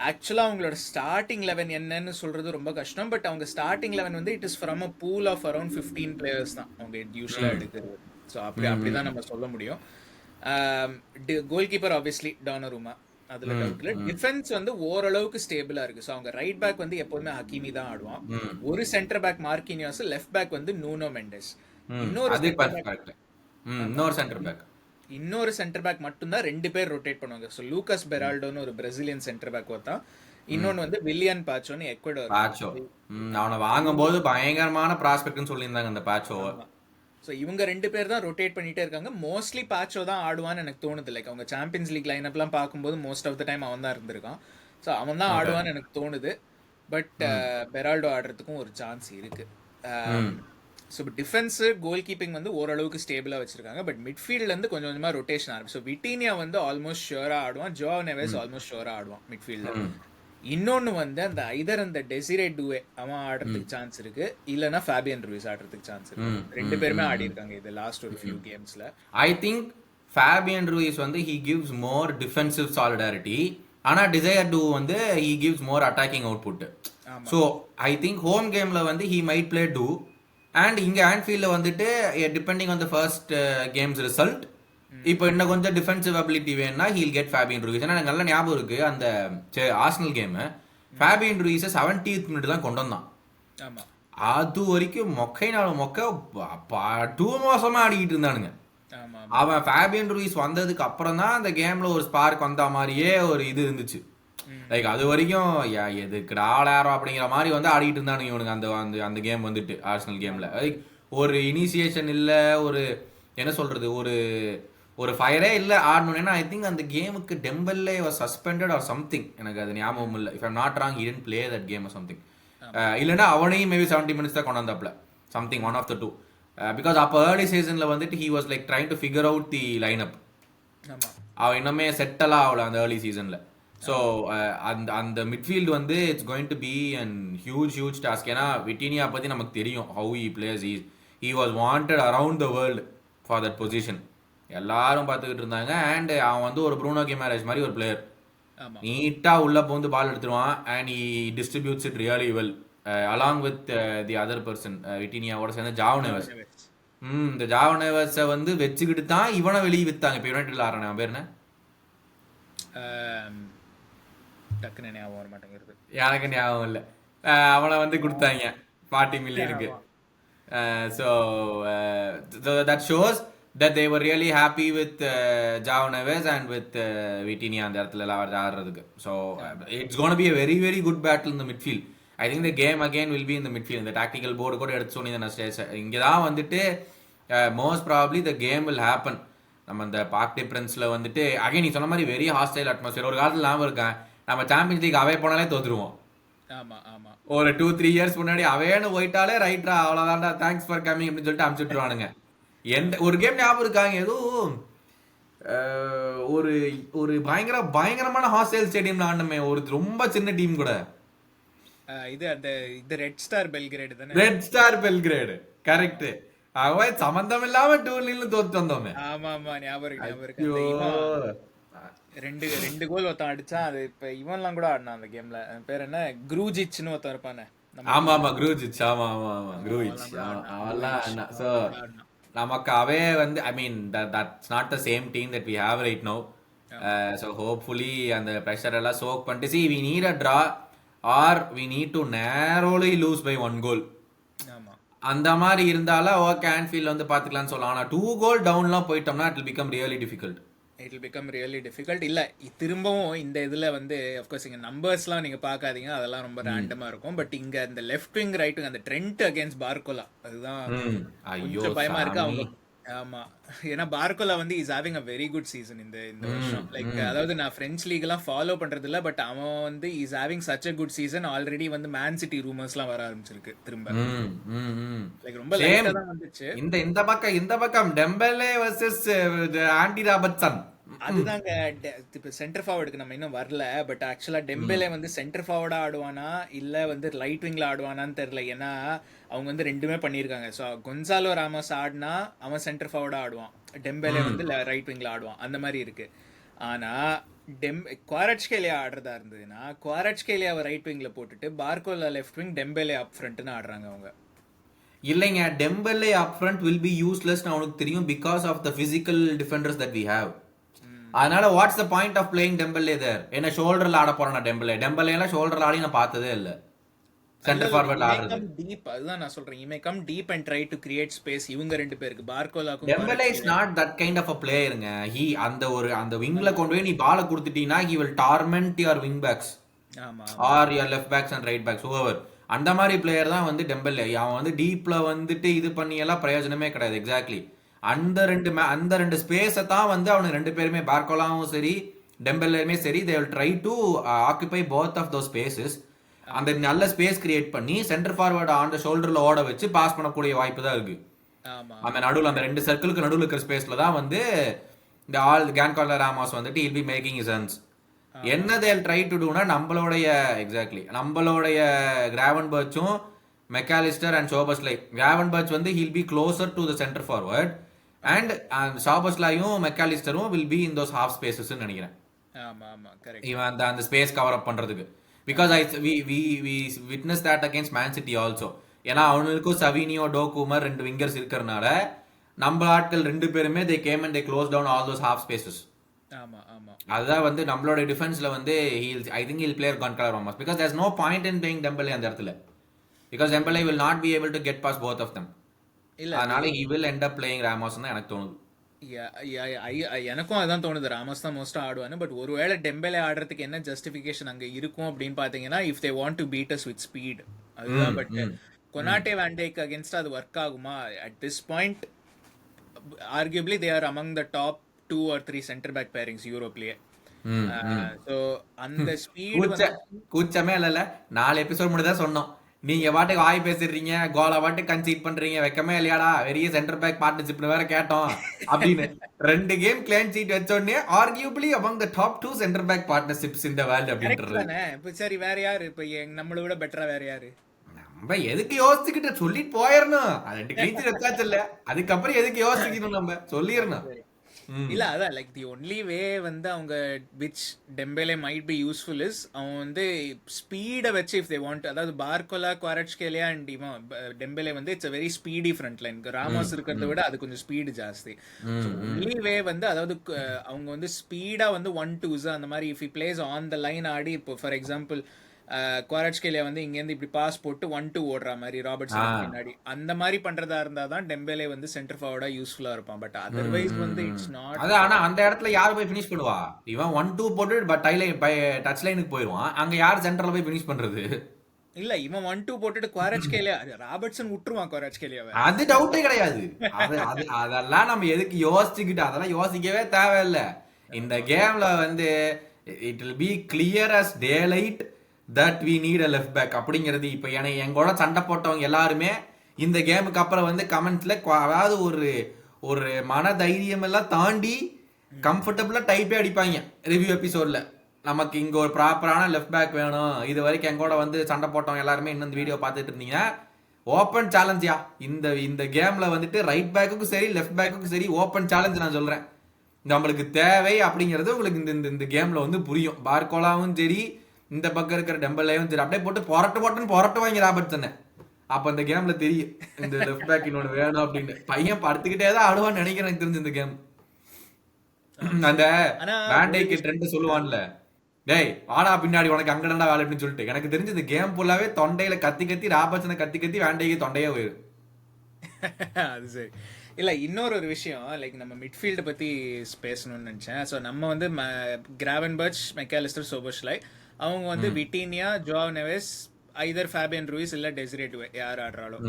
ஆக்சுவலாக அவங்களோட ஸ்டார்டிங் 11 என்னன்னு சொல்கிறது ரொம்ப கஷ்டம். பட் அவங்க ஸ்டார்டிங் 11 வந்து it is from a pool of around 15 players தான் அவங்க யூஸ்வலாக எடுக்கிறது. ஸோ அப்படி தான் நம்ம சொல்ல முடியும். கோல் கீப்பர் ஆப்வியஸ்லி டானருமா, அதுல டவுட் இல்ல. டிஃபென்ஸ் வந்து ஓரளவுக்கு ஸ்டேபிளா இருக்கு. ஸோ அவங்க ரைட் பேக் வந்து எப்போதுமே ஹக்கீமி தான் ஆடுவான். ஒரு சென்டர் பேக் மார்க்கினியாஸ், லெஃப்ட் பேக் வந்து நூனோ மெண்டஸ். இன்னொரு சென்டர் பேக் மட்டும்தான் 2 பேர் ரொட்டேட் பண்ணுவாங்க. ஸோ லூகாஸ் பெரால்டோன்னு ஒரு பிரசிலியன் சென்டர் பேக் ஒருத்தான், இன்னொன்னு வந்து வில்லியன் பாச்சோன்னு எக்வடோர். அவனை வாங்கும்போது பயங்கரமான ப்ராஸ்பெக்ட்னு சொல்லியிருந்தாங்க அந்த பாச்சோவை. ஸோ இவங்க 2 பேர் தான் ரொட்டேட் பண்ணிட்டே இருக்காங்க. மோஸ்ட்லி பாச்சோ தான் ஆடுவான்னு எனக்கு தோணுது. லைக் அவங்க சாம்பியன்ஸ் லீக் லைனப்லாம் பார்க்கும்போது மோஸ்ட் ஆஃப் த டைம் அவன் தான் இருந்திருக்கான். ஸோ அவன் தான் ஆடுவான்னு எனக்கு தோணுது. பட் பெரால்டோ ஆடுறதுக்கும் ஒரு சான்ஸ் இருக்கு. ஸோ டிஃபென்ஸு கோல் கீப்பிங் வந்து ஓரளவுக்கு ஸ்டேபிளாக வச்சிருக்காங்க. பட் மிட்ஃபீல்ட்லேருந்து கொஞ்சம் கொஞ்சமாக ரொட்டேஷன் ஆகும். ஸோ விட்டீனியா வந்து ஆல்மோஸ்ட் ஷியோராக ஆடுவான், ஜோவா நெவேஸ் ஆல்மோஸ்ட் ஷியோராக ஆடுவான் மிட்ஃபீல்டில். இன்னொன்னு வந்து அந்த ஐதர் அந்த டெசிரே டூவே அவன் ஆடுறதுக்கு சான்ஸ் இருக்கு, இல்லனா ஃபேபியன் ரூயிஸ் ஆடுறதுக்கு சான்ஸ் இருக்கு. 2 பேருமே ஆடி இருக்காங்க இது லாஸ்ட் ஒரு ஃபியூ கேம்ஸ்ல. ஐ திங்க் ஃபேபியன் ரூயிஸ் வந்து he gives more defensive solidarity, ஆனா டிசைர் டூ வந்து he gives more attacking output. So I think home gameல வந்து he might play too, and இங்க ஆன்ஃபீல்ட்ல வந்துட்டு depending on the first game's result இப்போ இன்னும் கொஞ்சம் டிஃபென்சிவ் அபிலிட்டி வேணும்னா ஹீல் கெட் ஃபேபியன் ரூயிஸ். ஏன்னா எனக்கு நல்ல ஞாபகம் இருக்கு அந்த ஆர்சனல் கேமு ஃபேபியன் ரூயிஸை 70th மினிட் தான் கொண்டு வந்தான். அது வரைக்கும் டூ மோசமா ஆடிக்கிட்டு இருந்தானுங்க. அவன் ஃபேபியன் ரூயிஸ் வந்ததுக்கு அப்புறம் தான் அந்த கேம்ல ஒரு ஸ்பார்க் வந்த மாதிரியே ஒரு இது இருந்துச்சு. லைக் அது வரைக்கும் எதுக்கு ஆளாரம் அப்படிங்கிற மாதிரி வந்து ஆடிக்கிட்டு இருந்தானுங்க இவனுக்கு அந்த அந்த கேம் வந்துட்டு ஆர்சனல் கேம்ல. லைக் ஒரு இனிஷியேஷன் இல்லை, ஒரு என்ன சொல்றது, ஒரு ஃபயரே இல்லை ஆடணும்னா. ஐ திங்க் அந்த கேமுக்கு டெம்பல்லே வாஸ் சஸ்பெண்டட் ஆர் சம்திங், எனக்கு அது ஞாபகம் இல்லை. If I'm not wrong he didn't play that game or something. இல்லைன்னா அவனையும் மேபி 70 minutes தான் கொண்டு வந்தாப்ல, something one of the two. Because அப்போ ஏர்லி சீசனில் வந்துட்டு he was like trying to figure out the lineup. அவன் இன்னுமே செட்டெல்லாம் ஆகல அந்த ஏர்லி சீசனில். ஸோ அந்த மிட்ஃபீல்டு வந்து it's going to be and huge task. ஏன்னா விட்டீனியா பற்றி நமக்கு தெரியும், how he plays. he was wanted around the world for that position. எல்லாரும் பார்த்துக்கிட்டு இருந்தாங்க. அண்ட் அவன் வந்து ஒரு ப்ரூனோ கிமாரேஸ் மாதிரி ஒரு பிளேயர், நீட்டா உள்ள போந்து பால் எடுத்துருவான். And he distributes it really well along with the other person. விட்டீனியாவோட சேர்ந்து ஜாவ் நெவஸ். இந்த ஜாவ் நெவஸை வந்து வச்சுக்கிட்டு தான் இவனை வெளியே வித்தாங்க. இப்போ யுனைடெட்ல ஆடுறான், அவன் பேர் என்ன? டக்குன்னு ஞாபகம் வர மாட்டேங்கிறது, எனக்கு ஞாபகம் இல்லை. அவனை வந்து கொடுத்தாங்க 40 மில்லியனுக்கு. So that shows that they were really happy with João Neves and with Vitinha அந்த இடத்துல எல்லாம் ஆடுறதுக்கு. So it's going to be a very very good battle in the midfield. I think the game again will be in the midfield. இந்த tactical board கூட எடுத்து சொன்னீங்க, இங்கே தான் வந்துட்டு most probably the game will happen. நம்ம அந்த park டிஃபரன்ஸ்ல வந்துட்டு அகைன் நீ சொன்ன மாதிரி வெரி ஹாஸ்டைல் அட்மாஸ்பியர். ஒரு காலத்தில் ஞாபகம் இருக்கேன், நம்ம சாம்பியன்ஸ் லீக் அவே போனாலே தோத்துருவோம். ஒரு 2-3 இயர்ஸ் முன்னாடி அவேன்னு போயிட்டாலே ரைட்ரா அவ்வளோதான்டா தேங்க்ஸ் ஃபார் கமிங் அப்படின்னு சொல்லிட்டு அனுப்பிச்சுட்ருவானுங்க. ஒரு கேம் ஞாபகம் இருக்காங்க, ஏதோ ஒரு பயங்கரமான ஹாஸ்டல் ஸ்டேடியம்ல ஆடணுமே, ஒரு ரொம்ப சின்ன டீம் கூட. இது ரெட் ஸ்டார் பெல்கிரேட் தானே? Red star Belgrade, correct. அவன் சம்பந்தம் இல்லாம 2-0 தோத்து வந்தோமே. ஆமா ஞாபகம் இருக்கு. ரெண்டு கோல் ஒருத்தன் அடிச்சான். அது இப்ப இவன்லாம் கூட ஆடினான் அந்த கேம்ல. பேர் என்ன, குரூஜிச்னு ஒருத்தன் இருப்பானே. ஆமா குரூஜிச். ஆமா குரூஜிச். அவெல்லாம் சோ நமக்கு அவே வந்து I mean that's not the same team that we have right now. So hopefully அந்த ப்ரெஷர் எல்லாம் சோக் பண்ணிட்டு see we need a draw or we need to narrowly lose by 1 goal. அந்த மாதிரி இருந்தாலும் okay on field வந்து பார்த்துக்கலாம்னு சொல்லலாம். ஆனால் 2 goal டவுன்லாம் போயிட்டோம்னா it will become really difficult. It will become really difficult. இல்லை திரும்பவும் இந்த இதில் வந்து அஃப்கோர்ஸ் இங்கே நம்பர்ஸ்லாம் நீங்கள் பார்க்காதீங்க, அதெல்லாம் ரொம்ப ரேண்டமாக இருக்கும். பட் இங்கே இந்த லெஃப்ட் விங் ரைட் விங் அந்த ட்ரெண்ட் அகேன்ஸ்ட் பார்கோலா அதுதான் ஐயோ கொஞ்சம் பயமாக இருக்கு சாமி. அவங்க. ஆமா, ஏன்னா பார்கோலா வந்து is having a very good season இந்த இந்த வருஷம். லைக் அதாவது நான் பிரெஞ்ச் லீக் எல்லாம் ஃபாலோ பண்றது இல்ல, பட் அவன் வந்து is having such a good season. Already வந்து மேன் சிட்டி ரூமர்ஸ்லாம் வர ஆரம்பிச்சிருக்கு திரும்ப. லைக் ரொம்ப சேம் லைட்டா தான் வந்துச்சு. இந்த பக்கம் டெம்பலே வர்சஸ் ஆண்டி ராபர்ட்சன். அதுதாங்க இப்போ சென்டர் ஃபார்வர்டுக்கு நம்ம இன்னும் வரல. பட் ஆக்சுவலா டெம்பேலே வந்து சென்டர் ஃபார்வர்டா ஆடுவானா இல்ல வந்து ரைட் விங்ல ஆடுவானான்னு தெரியல. ஏன்னா அவங்க வந்து ரெண்டுமே பண்ணியிருக்காங்க. ஸோ கொன்சாலோ ராமோஸ் ஆடினா அவன் சென்டர் ஃபார்வர்டா ஆடுவான், டெம்பேலே வந்து ரைட் விங்ல ஆடுவான், அந்த மாதிரி இருக்கு. ஆனா குவாரட்ஸ்கேலியா ஆடுறதா இருந்ததுன்னா குவாரட்ஸ்கேலியாவை ரைட் விங்ல போட்டுட்டு பார்கோலா லெஃப்ட் விங், டெம்பேலே அப் ஃப்ரண்ட்னு ஆடுறாங்க அவங்க. இல்லைங்க, Dembele up front will be useless அவனுக்கு தெரியும், because of the physical defenders that we have. அதனால what's the point of playing Dembele there? என்ன ஷோல்டர்ல ஆட போறானா டெம்பலே எல்லாம் ஷோல்டர்ல ஆடி நான் பார்த்ததே இல்ல. சென்டர் ஃபார்வர்ட்ல ஆடுறது டீப், அதுதான் நான் சொல்றேன். You may come deep and try to create space. இவங்க ரெண்டு பேருக்கு பார்கோலாக்கும் Dembele is not that kind of a பிளேயருங்க. ஹி அந்த விங்ல கொண்டு போய் நீ பால கொடுத்துட்டீங்கன்னா he will torment your wing backs ஆமா or your left backs and right backs over. அந்த மாதிரி பிளேயர் தான் வந்து டெம்பலே. அவன் வந்து டீப்ல வந்துட்டு இது பண்ணி எல்லாம் பிரயோஜனமே கிடையாது. எக்ஸாக்ட்லி அந்த ரெண்டு ஸ்பேஸை தான் வந்து அவனுக்கு ரெண்டு பேருமே, பார்கோலாவும் சரி டெம்பெல்லேயுமே சரி, they will try to occupy both of those spaces. அந்த நல்ல ஸ்பேஸ் கிரியேட் பண்ணி சென்டர் ஃபார்வர்டு ஆன் த ஷோல்டர்ல ஓட வச்சு பாஸ் பண்ணக்கூடிய வாய்ப்பு தான் இருக்கு. அந்த நடுவில் அந்த ரெண்டு சர்க்கிளுக்கு நடுவில் இருக்கிற ஸ்பேஸ்ல தான் வந்து இந்த கேன்காலா ராமோஸ் வந்துட்டு இல் பி மேக்கிங் இஸ் ரன்ஸ். என்ன தேல் ட்ரை டு டூனா நம்மளுடைய கிராவன்பர்ச்சும் மெக்காலிஸ்டர் அண்ட் ஷோபஸ்லை. கிராவன்பர்ச் வந்து will be closer to the centre forward and ஷோபஸ்லையும் மெக்காலிஸ்டரும் will be in those half spaces நினைக்கிறேன். இவன் அந்த ஸ்பேஸ் கவர் அப் பண்றதுக்கு. Because we witness that against Man City also. ஏன்னா அவனுக்கும் சவினியோ டோகுமர் ரெண்டு விங்கர்ஸ் இருக்கிறனால நம்ம ஆட்கள் ரெண்டு பேருமே they came and they close down all those half spaces. அதுதான் வந்து நம்மளோட டிஃபென்ஸ்ல வந்து I think he'll play Goncalo Ramos because there's no point in playing Dembele அந்த இடத்துல. Because Dembele will not be able to get pass both of them. அதனால he will end up playing Ramos தான் எனக்கு தோணுது. எனக்கும் அதான் தோணுது, Ramos தான் மோஸ்டா ஆடுவானு. பட் ஒருவேளை டெம்பலே ஆடுறதுக்கு என்ன ஜஸ்டிஃபிகேஷன் அங்க இருக்கும் அப்படின்னு பாத்தீங்கன்னா, if they want to beat us with speed, அதுதான். பட் கொனாட்டே வாண்டேக்கு அகேன்ஸ்ட் அது ஒர்க் ஆகுமா? At this point arguably they are among the top 2 or 3 centre back pairings யூரோப்லயே. சோ அந்த ஸ்பீட் கூச்சமே இல்ல. 4 எபிசோட் மட்டும் தான் சொன்னோம். நீங்க பாட்டுக்கு வாய் பேசிடுறீங்க, கோலா பாட்டுக்கு கன்சீட் பண்றீங்க, வெக்கமே இல்லையாடா, வெறிய சென்டர் பேக் பார்ட்னர்ஷிப்ல வேற கேட்டோம் அப்படின்னு 2 கேம் கிளீன் சீட் வச்சோடனே arguably among the top 2 centre back partnerships in the world அப்படின்றது. இப்ப சரி வேற யாரு இப்ப நம்மள விட பெட்டரா வேற யாரு? நம்ம எதுக்கு யோசிச்சுக்கிட்டு சொல்லிட்டு போயிடணும். 2 கிளீன் சீட் வச்சாச்சு இல்ல, அதுக்கப்புறம் எதுக்கு யோசிக்கணும், நம்ம சொல்லிடணும். இல்ல அதான் லைக் தி ஒன்லி வே வந்து அவங்க which டெம்பேலே might be useful is அவன் வந்து ஸ்பீடை வச்சு இஃப் தே வாண்ட், அதாவது பார்கோலா குவாரட்ஸ்கேலியா அண்ட் இவன் டெம்பேலே வந்து it's a very speedy front line. Ramos இருக்கிறத விட அது கொஞ்சம் ஸ்பீடு ஜாஸ்தி. ஒன்லி வே வந்து அதாவது அவங்க வந்து ஸ்பீடா வந்து 1-2 அந்த மாதிரி if he plays on the line ஆடி, இப்போ ஃபார் எக்ஸாம்பிள் குவாரட்ஸ்கேலியா வந்து இங்கேருந்து இப்படி பாஸ் போட்டு 1-2 ஓடுற மாதிரி ராபர்ட்சன் பின்னாடி அந்த மாதிரி பண்றதா இருந்தா தான் டெம்பேலே வந்து சென்டர் ஃபார்வர்டா யூஸ்ஃபுல்லா இருப்பான். பட் அதர்வைஸ் வந்து இட்ஸ் நாட். அது ஆனா அந்த இடத்துல யார் போய் ஃபினிஷ் பண்ணுவா? இவன் 1-2 போட்டு பட் டச் லைனுக்கு போயிடுவான். அங்க யார் சென்டர்ல போய் ஃபினிஷ் பண்றது? இல்ல இவன் 1-2 போட்டுட்டு குவாரட்ஸ்கேலியா ராபர்ட்சன் விட்டுருவான் குவாரட்ஸ்கேலியாவை. அது டவுட்டே கிடையாது. அதெல்லாம் நம்ம எதுக்கு யோசிச்சுக்கிட்டு, அதெல்லாம் யோசிக்கவே தேவையில்லை. இந்த கேம்ல வந்து it will be clear as daylight that we need a left back அப்படிங்கிறது. இப்போ எங்கூட சண்டை போட்டவங்க எல்லாருமே இந்த கேமுக்கு அப்புறம் வந்து கமெண்ட்ஸ்ல அதாவது ஒரு மன தைரியம் எல்லாம் தாண்டி கம்ஃபர்டபுளா டைப்பே அடிப்பாங்க ரிவ்யூ எபிசோட்ல. நமக்கு இங்க ஒரு ப்ராப்பரான லெஃப்ட் பேக் வேணும். இது வரைக்கும் எங்கூட வந்து சண்டை போட்டவங்க எல்லாருமே இன்னும் இந்த வீடியோ பார்த்துட்டு இருந்தீங்க, ஓப்பன் சேலஞ்சியா இந்த கேம்ல வந்துட்டு ரைட் பேக்குக்கும் சரி லெஃப்ட் பேக்குக்கும் சரி ஓப்பன் சேலஞ்ச் நான் சொல்றேன். நம்மளுக்கு தேவை அப்படிங்கிறது உங்களுக்கு இந்த கேம்ல வந்து புரியும். பார்கோலாவும் சரி இந்த பக்கம் இருக்கிற டெம்பலேயும் சரி அப்படியே போட்டு புரட்டு வாங்கி ராபர்ட்சன். அப்ப இந்த கேம்ல தெரியும் இந்த லெஃப்ட் பேக் இன்னொன்னு வேணும் அப்படின்னு. பையன் படுத்துக்கிட்டே தான் ஆடுவான்னு நினைக்கிறேன் எனக்கு தெரிஞ்சு இந்த கேம். அந்த பேண்டைக்கு ட்ரெண்ட் சொல்லுவான்ல, டேய் வாடா பின்னாடி உனக்கு அங்கடா வேலை அப்படின்னு சொல்லிட்டு, எனக்கு தெரிஞ்சு இந்த கேம் ஃபுல்லாவே தொண்டையில கத்தி ராபர்ட்சனை கத்தி வேண்டைக்கு தொண்டையே போயிரு. அது சரி. இல்ல இன்னொரு ஒரு விஷயம் லைக் நம்ம மிட்ஃபீல்டு பத்தி பேசணும்னு நினைச்சேன். ஸோ நம்ம வந்து கிராவன்பர்ச், மெக்காலிஸ்டர், சோபோஸ்லை, அவங்க வந்து Vitinha, Joao Neves, either Fabian Ruiz இல்ல டெசிரே டுவே யார் ஆடுறாலும்.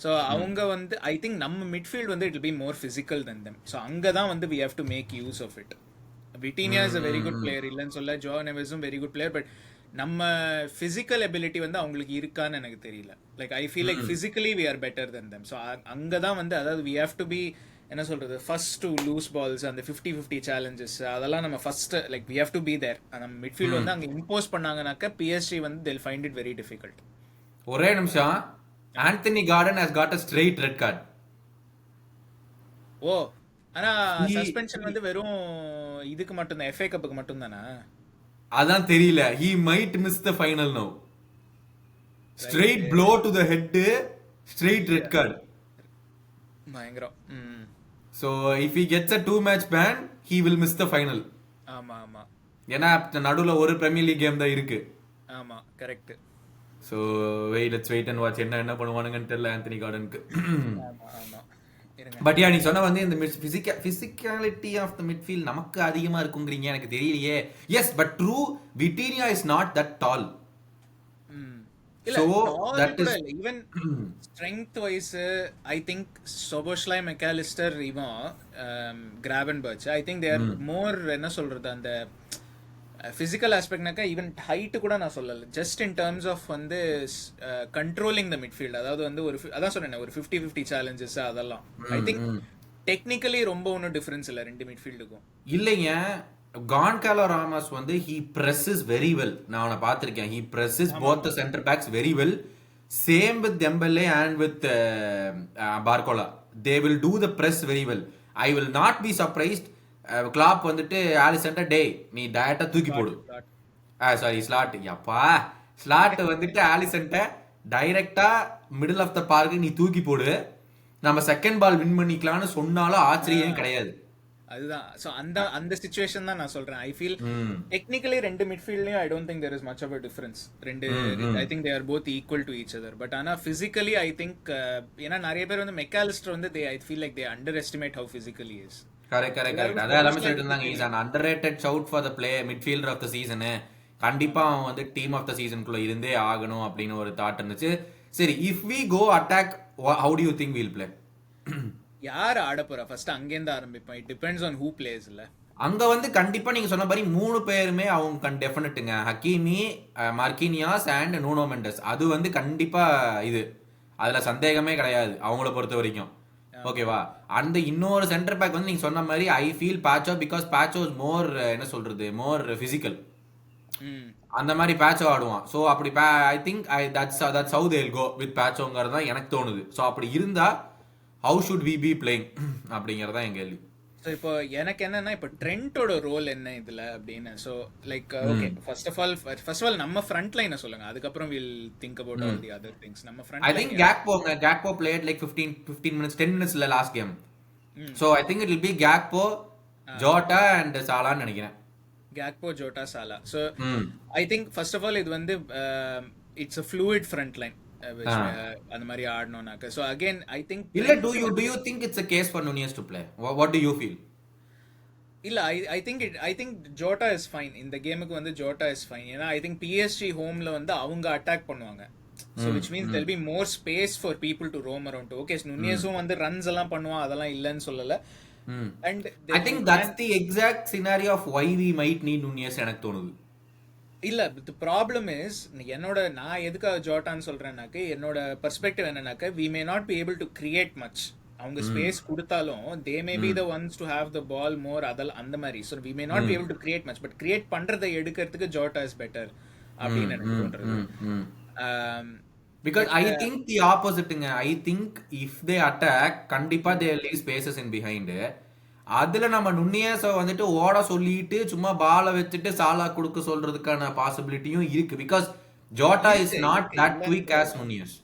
ஸோ அவங்க வந்து ஐ திங்க் நம்ம மிட்ஃபீல்டு வந்து it will be more physical than them. So அங்கே தான் வந்து we have to make use of it. Vitinha is a very good player, இல்லைன்னு சொல்ல. ஜோவ் நெவெஸும் வெரி குட் பிளேயர். பட் நம்ம பிசிக்கல் எபிலிட்டி வந்து அவங்களுக்கு இருக்கான்னு எனக்கு தெரியல. Like I feel like physically we are better then them. So அங்கே தான் வந்து அதாவது வி ஹேவ் டு பி என்ன சொல்றது, ஃபர்ஸ்ட் டு லூஸ் பால்ஸ், அந்த 50-50 சேலஞ்சஸ், அதெல்லாம் நம்ம first like we have to be there. நம்ம மிட்ஃபீல்டு வந்து அங்கே இம்போஸ் பண்ணாங்கனாக்க பிஎஸ்ஜி வந்து they'll find it very difficult. ஒரே நிமிஷம், Anthony Gordon has got a straight red card. Oh, ஆனா சஸ்பென்ஷன் வந்து வெறும் இதுக்கு மட்டும் தான், எஃப்ஏ கப்புக்கு மட்டும் தானா? அதான் தெரியல. he might miss the final now. Straight blow to the head, straight red card. பயங்கரம். So if he gets a 2-match ban, he will miss the final. ஆமா ஆமா ஏன்னா நடுவுல ஒரு பிரீமியர் லீக் கேம் தான் இருக்கு. ஆமா correct. So let's wait and watch. என்ன பண்ணுவானுங்கன்னு தெரியல ஆந்தனி கார்டனுக்கு. ஆமா ஆமா இருங்க. பட் நீ சொன்ன வந்து இந்த பிசிக்காலிட்டி ஆஃப் த மிட்ஃபீல்ட் நமக்கு அதிகமா இருக்குங்கிறீங்க, எனக்கு தெரியலையே. Yes, but true, Vitinha is not that tall. இல்ல, So that that is even strength wise I think Soboslai, McAllister, even Gravenberch, I think they are more என்ன சொல்றது, அந்த பிசிக்கல் ஆஸ்பெக்ட்னாக்கா ஈவன் ஹைட் கூட நான் சொல்லல, ஜஸ்ட் இன் டர்ம்ஸ் ஆஃப் வந்து controlling the midfield. அதாவது வந்து ஒரு அதான் சொன்னேன், ஒரு 50-50 சேலஞ்சஸ் அதெல்லாம் ஐ திங்க் டெக்னிக்கலி ரொம்ப ஒன்றும் டிஃபரன்ஸ் இல்லை ரெண்டு மிட்ஃபீல்டுக்கும். இல்லைங்க, கான்காலோ ராமஸ் வந்து he presses very well. நான் அவனை பார்த்திருக்கேன். he presses both the center backs very well. Same with Dembele and with Barcola. They will do the press very well. I will not be surprised. Klopp வந்துட்டு ஆலிசன்ட்ட டேய் நீ டைரக்டா தூக்கி போடு. சாரி ஸ்லாட், அப்பா ஸ்லாட் வந்துட்டு ஆலிசன்ட்ட டைரக்டா மிடில் ஆஃப் த பார்க்கு நீ தூக்கி போடு, நம்ம செகண்ட் பால் வின் பண்ணிக்கலாம்னு சொன்னாலும் ஆச்சரியம் கிடையாது. அதுதான். ஸோ அந்த சிச்சுவேஷன் தான் நான் சொல்றேன். ஐ ஃபீல் டெக்னிக்கலி ரெண்டு மிட்ஃபீல்ட்லயும் I don't think there is much of a difference. ரெண்டு I think they are both equal to each other. But ஆனா பிசிக்கலி ஐ திங்க் ஏன்னா நிறைய பேர் வந்து மெக்காலிஸ்டர் வந்து they I feel like they underestimate how physically is. Correct. அதான் எல்லாமே சொல்லிட்டு இருந்தாங்க, is an underrated shout for the play midfielder of the season. கண்டிப்பா அவன் வந்து டீம் ஆஃப் த சீசனுக்குள்ள இருந்தே ஆகணும் அப்படின்னு ஒரு தாட் இருந்துச்சு. சரி, if we go attack, how do you think we'll play? யார் ஆட போறா ஃபர்ஸ்ட்? அங்கேருந்து ஆரம்பிப்போம். It depends on who plays. இல்ல அங்க வந்து கண்டிப்பா நீங்க சொன்ன மாதிரி மூணு பேருமே அவங்க டெஃபினட்டுங்க, ஹக்கீமி, மார்க்கினியாஸ் அண்ட் நூனோ மெண்டஸ். அது வந்து கண்டிப்பா இது அதுல சந்தேகமே கிடையாது அவங்கள பொறுத்த வரைக்கும். ஓகேவா? அந்த இன்னொரு சென்டர் பேக் வந்து நீங்க சொன்ன மாதிரி I feel Pacho, because Pacho is more என்ன சொல்றது, மோர் பிசிக்கல். அந்த மாதிரி பேச்சோ ஆடுவான். ஸோ அப்படி ஐ think that's how they'll go with பேச்சோங்கிறது தான் எனக்கு தோணுது. ஸோ அப்படி இருந்தா how should we be playing அப்படிங்கறதா என் கேள்வி. ஸோ இப்போ எனக்கு என்னன்னா, இப்போ ட்ரெண்டோட ரோல் என்ன இதுல அப்படின்னு. So like okay, first of all நம்ம ஃப்ரண்ட் லைனை சொல்லுங்க, அதுக்கப்புறம் will think about all the other things. நம்ம front I think Gakpo played like 15 minutes, 10 minutes இல்ல last game. So I think it will be Gakpo, Jota and Salah ன்னு நினைக்கிறேன். Gakpo, Jota, Salah. So I think first of all இது வந்து it's a fluid front line. அந்த மாதிரி ஆடணும்னாக்க. So again I think இல்ல, do you think it's a case for Nunez to play? What do you feel? இல்ல I think Jota is fine. இந்த கேமுக்கு வந்து Jota is fine. ஏன்னா I think PSG ஹோம்ல வந்து அவங்க அட்டாக் பண்ணுவாங்க. So which means there'll be more space for people to roam around. Okay, நுனியஸும் வந்து ரன்ஸ் எல்லாம் பண்ணுவான், அதெல்லாம் இல்லைன்னு சொல்லல. And I think that's the exact scenario of why we might need Nunez எனக்கு தோணுது. இல்ல, தி ப்ராப்ளம் இஸ், நான் எதுக்காக ஜோட்டான்னு சொல்றேன்னாக்க, என்னோட பெர்ஸ்பெக்டிவ் என்னன்னாக்க, we may not be able to create much. அவங்க ஸ்பேஸ் கொடுத்தாலும் they may be the ones to have the ball more, அதெல்லாம் அந்த மாதிரி. so we may not be able to create much, but create பண்றதை எடுக்கிறதுக்கு Jota is better அப்படின்னு எனக்கு தோன்றது. Because I think the oppositeங்க. I think if they attack, கண்டிப்பா they leave spaces in behind. அதுல நம்ம நுண்ணியஸ வந்துட்டு ஓட சொல்லிட்டு சும்மா பால வச்சுட்டு சாலா கொடுக்க சொல்றதுக்கான பாசிபிலிட்டியும் இருக்கு. Because Jota is not that quick as Nunez.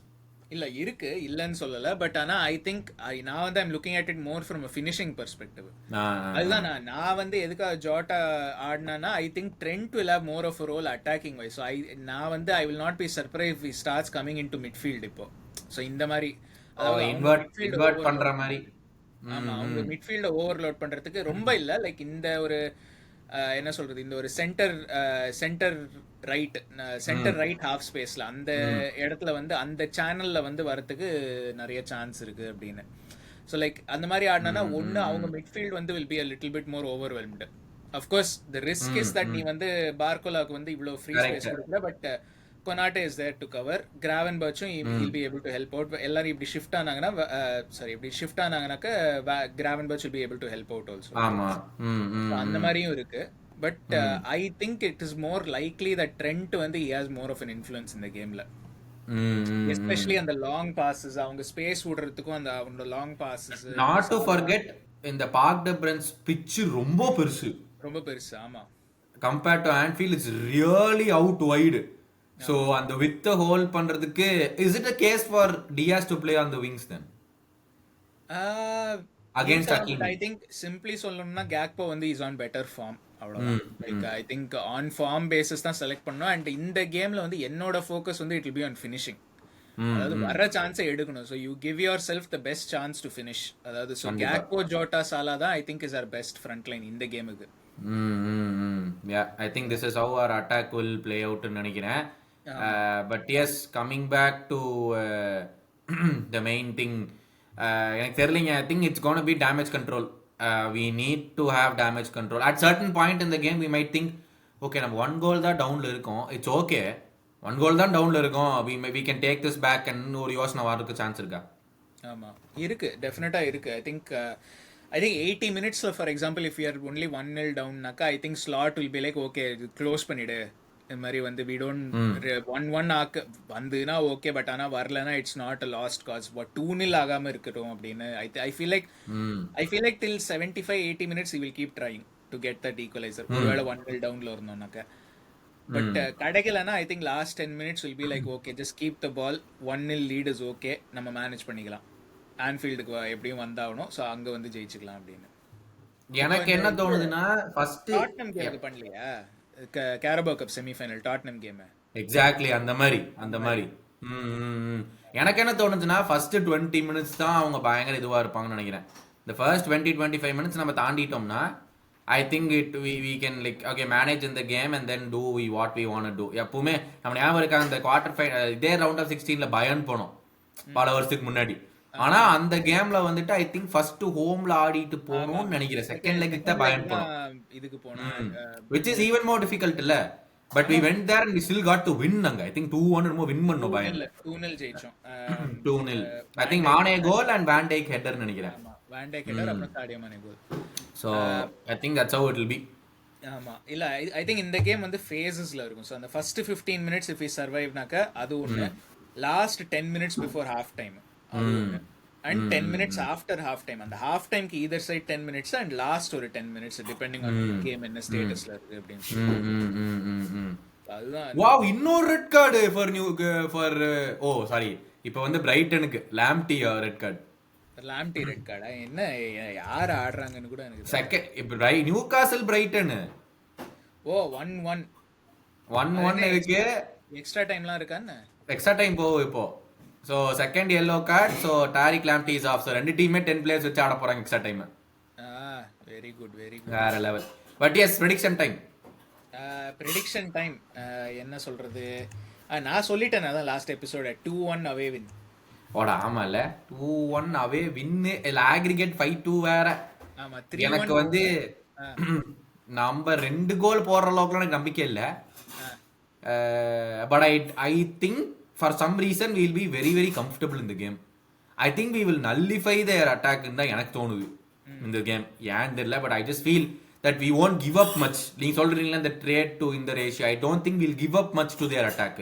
இல்ல இருக்கு, இல்லன்னு சொல்லல. பட் ஆனா ஐ திங்க் நான் வந்து I'm looking at it more from finishing perspective. அதுதான் நான் வந்து எதுக்காக ஜோட்டா ஆடினா, I think Trent will have more of a role attacking wise. So நான் வந்து I will not be surprise if he starts coming into midfield இப்போ. So இந்த மாதிரி இன்வெர்ட் பண்ற மாதிரி. ஆமா அவங்க மிட்ஃபீல்ட ஓவர்லோட் பண்றதுக்கு ரொம்ப இல்ல லைக் இந்த ஒரு என்ன சொல்றது இந்த ஒரு centre right centre right half ஸ்பேஸ்ல அந்த இடத்துல வந்து அந்த சேனல்ல வந்து வரதுக்கு நிறைய சான்ஸ் இருக்கு அப்படின்னு. ஸோ லைக் அந்த மாதிரி ஆடினா ஒன்று அவங்க மிட்ஃபீல்ட் வந்து will be a little bit more overwhelmed. Of course the risk is that நீ வந்து பார்கோலாக்கு வந்து இவ்வளோ ஃப்ரீ ஸ்பேஸ் கொடுக்குற, but Konate is there to cover. கிராவன்பர்ச்சும் will be able to help out. எல்லாரும் இப்படி ஷிஃப்ட் ஆனாங்கன்னா இப்படி ஷிஃப்ட் ஆனாங்கனாக்க Gravenberch will be able to help out also. அந்த மாதிரியும் இருக்கு. But I think it is more likely that Trent வந்து he has more of an influence இந்த கேம்ல. எஸ்பெஷலி அந்த லாங் பாசஸ் அவங்க ஸ்பேஸ் விடுறதுக்கும் அந்த அவங்களோட long passes. Not to forget இந்த பார்க் தி பிரென்ச் பிட்ச் ரொம்ப பெருசு. ஆமா. Compared to Anfield it's really out wide. So அந்த வித் ஹோல் பண்றதுக்கு is it a case for Diaz to play on the wings then against Hakimi? I think simply சொல்லணும்னா Gakpo வந்து is on better form அவ்வளவுதான். Like I think on form basis தான் select பண்ணோம். And இந்த கேம்ல வந்து என்னோட ஃபோக்கஸ் வந்து it will be on finishing. அதாவது வர சான்ஸை எடுக்கணும். So you give yourself the best chance to finish. அதாவது ஸோ Gakpo, Jota, Salah தான் I think is our best front line இந்த கேமுக்கு. Yeah, I think this is how our attack will play out ன்னு நினைக்கிறேன். But yes, coming back to the main thing, எனக்கு தெரியலங்க. I think it's going to be damage control. We need to have damage control. At certain point in the game we might think, okay, நம்ம 1 goal தான் டவுன்ல இருக்கோம், it's okay, 1 goal தான் டவுன்ல இருக்கோம், we can take this back and ஒரு யோசனை வரதுக்கு சான்ஸ் இருக்கா? ஆமா இருக்கு, டெஃபினட்டா இருக்கு. I think 80 minutesல for example if we are only 1-0 downனாக்கா I think slot will be like okay close பண்ணிடு. இந்த மாதிரி வந்து we don't 1-1 ஆக்க வந்துனா ஓகே, பட் ஆனா வரலனா it's not a lost cause. But 2-0 ஆகாம இருக்கட்டும் அப்படின்னு I feel like till 75-80 minutes he will keep trying to get that equalizer. ஒருவேளை 1-0 டவுன்ல இருந்தோம்னாக்க. பட் கிடைக்கலனா I think last 10 minutes will be like okay just keep the ball, 1-0 lead is okay, நம்ம manage பண்ணிக்கலாம். ஆன்ஃபீல்டுக்கு எப்படியும் வந்தாகணும், ஸோ அங்க வந்து ஜெயிச்சுக்கலாம் அப்படின்னு. எனக்கு என்ன தோணுதுன்னா ஃபர்ஸ்ட் டாட்னம் கேம் பண்ணலையா Carabao cup semifinal Tottenham game exactly அந்த மாதிரி. எனக்கு என்ன தோணுதுன்னா ஃபர்ஸ்ட் 20 minutes தான் அவங்க பயங்கர இதுவா இருப்பாங்கன்னு நினைக்கிறேன். இந்த ஃபர்ஸ்ட் 20-25 minutes நம்ம தாண்டிட்டோம்னா I think we can like okay manage in the game and then do what we want to do. எப்பவுமே நம்ம ஞாபகம் இருக்கா அந்த குவார்டர் ஃபைனல் இதே ரவுண்ட் ஆஃப் 16ல பயன் போனோம் பல வருஷத்துக்கு முன்னாடி. ஆனா அந்த கேம்ல வந்துட்டு ஐ திங்க் ஃபர்ஸ்ட் ஹோம்ல ஆடிட்டு போணும்னு நினைக்கிறேன். செகண்ட் லெக்குக்கு தான் பயன் போனோம், இதுக்கு போனா which is even more difficult இல்ல. But we went there and we still got to win அங்க. I think 2-1 என்னமோ வின் பண்ணோம் பயன்ல. 2-0 ஜெயிச்சோம். 2-0. I think Mane goal and Van Dijk header நினைக்கிறேன். ஆமா Van Dijk header அப்புறம் Sadio Mane goal. So I think that's how it will be. ஆமா இல்ல I think இந்த game வந்து ஃபேசஸ்ல இருக்கும். சோ அந்த ஃபர்ஸ்ட் 15 minutes if we surviveனாக்க அது ஒண்ணு, last 10 minutes before half time அது ஒண்ணு, and 10 minutes after half time. அந்த half time க்கு either side 10 minutes and last ஒரு 10 minutes depending on game என்ன ஸ்டேட்டஸ்ல இருக்கு அப்படின்னு. அதுதான். Wow, இன்னொரு ரெட் கார்டு ஃபார் சாரி இப்போ வந்து பிரைட்டனுக்கு லாம்டி ரெட் கார்டு. லாம்டி ரெட் கார்டா? என்ன யார் ஆடுறாங்கன்னு கூட எனக்கு செகண்ட் இப்போ நியூகாசல் பிரைட்டன் ஓ 1-1 இருக்கு. எக்ஸ்ட்ரா டைம்லாம் இருக்கான்னு எக்ஸ்ட்ரா டைம் போகும் இப்போ. So second yellow card. So Tarik Lamptey is off. So ரெண்டு டீமே 10 players வச்சு ஆட போறாங்க எக்ஸ்ட்ரா டைம். வெரி குட் வேற level. But yes prediction time என்ன சொல்றது, நான் சொல்லிட்டேன் அதான் லாஸ்ட் எபிசோட 2-1 அவே வின். ஓடா ஆமால 2-1 அவே வின். இல்ல ஆக்ரிகேட் 5-2 வேற. ஆமா எனக்கு வந்து நம்ம 2 கோல் போடுற அளவுக்கு எனக்கு நம்பிக்கை இல்ல. But I think for some reason we will be very very comfortable in the game. I think we will nullify their attack in the எனக்கு தோணுது இந்த கேம். ஏன் தெரியல, but I just feel that we won't give up much. நீங்க சொல்றீங்களா இந்த trade to in the ratio, I don't think we'll give up much to their attack.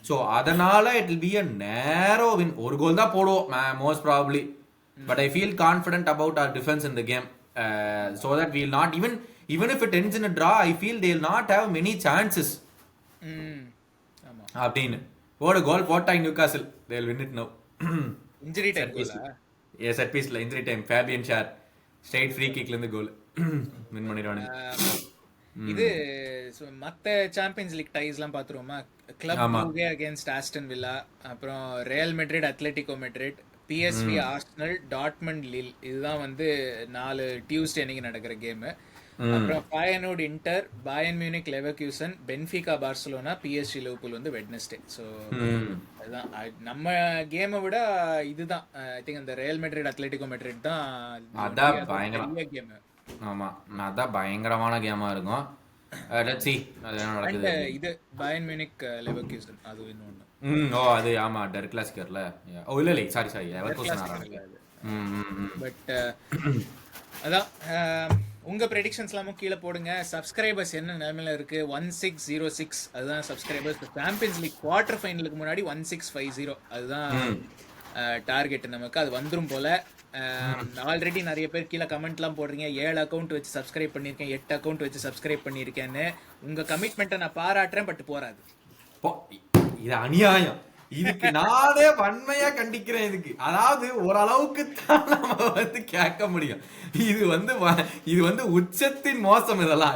So அதனால it will be a narrow win. ஒரு கோல் தான் போடுவோம் most probably, but I feel confident about our defense in the game, so that we will not even if it ends in a draw, I feel they will not have many chances. அப்படின்னு ஒரு goal போட்டா Newcastle they will win it now. Injury time கோலா? yes, set piece ல injury time Fabian Schar straight free கிக்ல இருந்து goal win பண்ணிடுவாங்க. இது மத்த சாம்பியன்ஸ் லீக் டைஸ்லாம் பாத்துருவோமா? Club Brugge against Aston Villa, அப்புறம் Real Madrid Atletico Madrid, PSV Arsenal, Dortmund Lille, இதுதான் வந்து 4 டியூஸ்டே அன்னைக்கு நடக்கிற கேமு. அப்புறம் Feyenoord Inter, Bayern Munich Leverkusen, Benfica Barcelona, PSG Liverpool வந்து வெட்னஸ்டே. ஸோ அதுதான் நம்ம கேமை விட இதுதான் ஐ திங்க் அந்த ரியல் மெட்ரிட் அத்லெட்டிகோ மெட்ரிட் தான் அதான் பயங்கரம். பெரிய கேமு. ஆமா, அதான் பயங்கரமான கேமா இருக்கும். லெட்ஸ் see அது என்ன நடக்குது. அண்ட் இது பாயன் மியூனிக் லெவர்கூசன் அது இன்னொன்று. ஓ அது ஆமா டர் கிளாசிக்கர்ல. ஓ இல்ல சாரி லெவர்கூசன் ஆறாங்க. பட் அதான் உங்க ப்ரெடிக்ஷன்ஸ்லாமும் கீழே போடுங்க. சப்ஸ்கிரைபர்ஸ் என்ன நிலைமையில இருக்கு? 1606 அதுதான் சப்ஸ்கிரைபர்ஸ். சாம்பியன்ஸ் லீக் குவார்டர் ஃபைனலுக்கு முன்னாடி 1650 அதுதான் டார்கெட் நமக்கு. அது வந்துரும் போல. ஆல்ரெடி நிறைய பேர் கீழே கமெண்ட்லாம் போடுறீங்க, 7 அக்கௌண்ட் வச்சு சப்ஸ்கிரைப் பண்ணியிருக்கேன், 8 அக்கௌண்ட் வச்சு சப்ஸ்கிரைப் பண்ணியிருக்கேன்னு. உங்க கமிட்மெண்ட்டை நான் பாராட்டுறேன், பட் போறாது. இது அநியாயம். இதுக்கு நானே வன்மையா கண்டிக்கிறேன். இதுக்கு அதாவது ஓரளவுக்கு தான் நம்ம வந்து கேட்க முடியும். இது வந்து உச்சத்தின் மோசம். இதெல்லாம்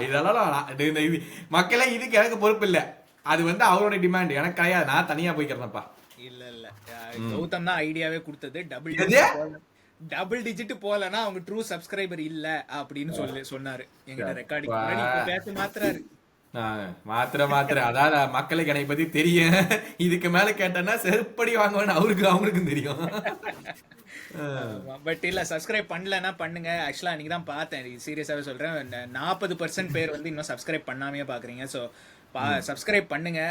இது மக்களே, இதுக்கு எனக்கு பொறுப்பு இல்லை. அது வந்து அவரோட டிமாண்ட், எனக்கு கிடையாது. நான் தனியா போய்க்கிறேன்ப்பா. இல்ல கௌதம் தான் ஐடியாவே கொடுத்தது. டபுள் டிஜிட் போலனா அவங்க ட்ரூ சப்ஸ்கிரைபர் இல்ல அப்படின்னு சொன்னாரு எங்கிட்ட ரெக்கார்டிங் முன்னாடி. இப்ப பேச மாத்துறாரு. மாத்திர அதான் மக்களுக்கு என்னை பத்தி தெரியும். இதுக்கு மேல கேட்டேன்னா செருப்படி வாங்குவேன்னு அவங்களுக்கும் தெரியும். பட் இல்ல, சப்ஸ்கிரைப் பண்ணலன்னா பண்ணுங்க. ஆக்சுவலா அன்னைக்கு தான் பார்த்தேன், சீரியஸாவே சொல்றேன், 40% பேர் வந்து இன்னும் சப்ஸ்கிரைப் பண்ணாமே பாக்குறீங்க. ஸோ சப்ஸ்கிரைப் பண்ணுங்க.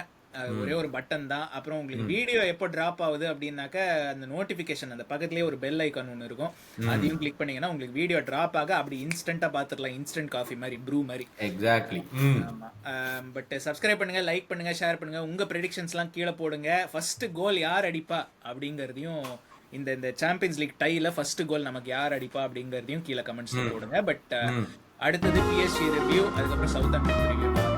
ஒரே ஒரு பட்டன் தான். அப்புறம் உங்களுக்கு வீடியோ எப்போ டிராப் ஆகுது அப்படின்னாக்க அந்த நோட்டிபிகேஷன் அந்த பக்கத்துலேயே ஒரு பெல் ஐக்கான் ஒன்று இருக்கும், அதையும் கிளிக் பண்ணீங்கன்னா உங்களுக்கு வீடியோ டிராப் ஆக அப்படி இன்ஸ்டன்ட்டா பார்த்துடலாம். இன்ஸ்டன்ட் காஃபி மாதிரி, ப்ரூ மாதிரி. எக்ஸாக்ட்லி. பட் சப்ஸ்கிரைப் பண்ணுங்க, லைக் பண்ணுங்க, ஷேர் பண்ணுங்க. உங்க ப்ரெடிக்ஷன்ஸ்லாம் கீழே போடுங்க. ஃபர்ஸ்ட் கோல் யார் அடிப்பா அப்படிங்கிறதையும், இந்த சாம்பியன்ஸ் லீக் டைல ஃபர்ஸ்ட் கோல் நமக்கு யார் அடிப்பா அப்படிங்கிறதையும் கீழே கமெண்ட்ஸ்ல போடுங்க. பட் அடுத்தது பிஎஸ்ஜி ரிவ்யூ, அதுக்கப்புறம் சவுத் ஆம்ப்டன் ரிவ்யூ.